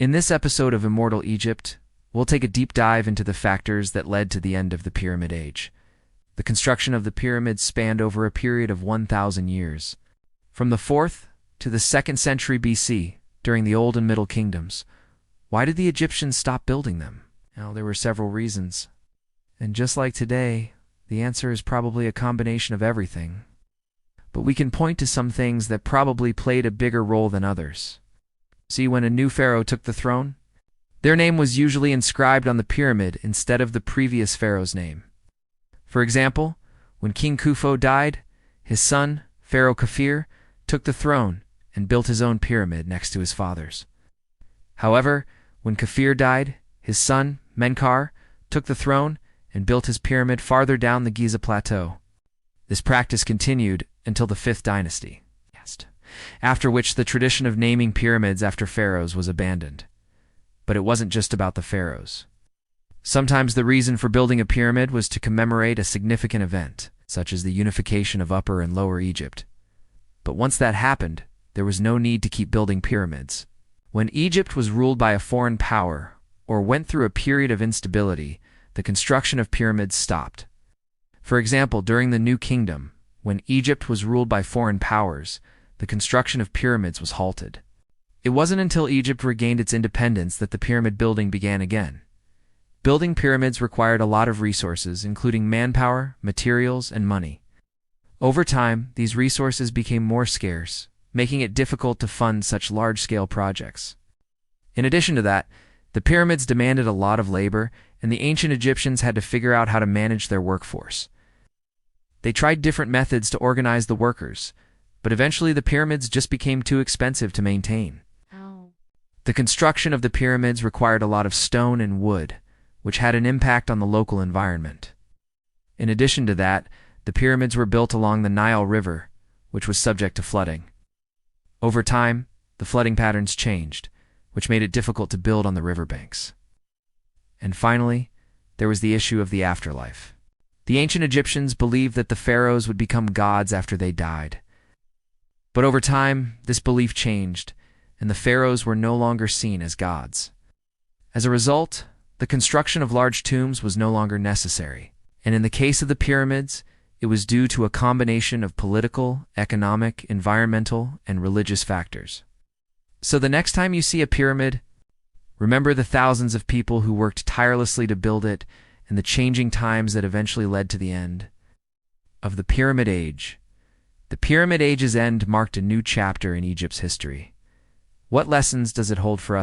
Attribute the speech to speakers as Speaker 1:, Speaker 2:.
Speaker 1: In this episode of Immortal Egypt, we'll take a deep dive into the factors that led to the end of the Pyramid Age. The construction of the pyramids spanned over a period of 1,000 years. From the 4th to the 2nd century BC, during the Old and Middle Kingdoms. Why did the Egyptians stop building them? Well, there were several reasons. And just like today, the answer is probably a combination of everything. But we can point to some things that probably played a bigger role than others. See, when a new pharaoh took the throne, their name was usually inscribed on the pyramid instead of the previous pharaoh's name. For example, when King Khufu died, his son, Pharaoh Kafir, took the throne and built his own pyramid next to his father's. However, when Kafir died, his son, Menkaure, took the throne and built his pyramid farther down the Giza Plateau. This practice continued until the 5th dynasty, after which the tradition of naming pyramids after pharaohs was abandoned. But it wasn't just about the pharaohs. Sometimes the reason for building a pyramid was to commemorate a significant event, such as the unification of Upper and Lower Egypt. But once that happened, there was no need to keep building pyramids. When Egypt was ruled by a foreign power, or went through a period of instability, the construction of pyramids stopped. For example, during the New Kingdom, when Egypt was ruled by foreign powers, the construction of pyramids was halted. It wasn't until Egypt regained its independence that the pyramid building began again. Building pyramids required a lot of resources, including manpower, materials, and money. Over time, these resources became more scarce, making it difficult to fund such large-scale projects. In addition to that, the pyramids demanded a lot of labor, and the ancient Egyptians had to figure out how to manage their workforce. They tried different methods to organize the workers, but eventually the pyramids just became too expensive to maintain. The construction of the pyramids required a lot of stone and wood, which had an impact on the local environment. In addition to that, the pyramids were built along the Nile River, which was subject to flooding. Over time, the flooding patterns changed, which made it difficult to build on the riverbanks. And finally, there was the issue of the afterlife. The ancient Egyptians believed that the pharaohs would become gods after they died. But over time, this belief changed, and the pharaohs were no longer seen as gods. As a result, the construction of large tombs was no longer necessary, and in the case of the pyramids, it was due to a combination of political, economic, environmental, and religious factors. So the next time you see a pyramid, remember the thousands of people who worked tirelessly to build it and the changing times that eventually led to the end of the Pyramid Age. The Pyramid Age's end marked a new chapter in Egypt's history. What lessons does it hold for us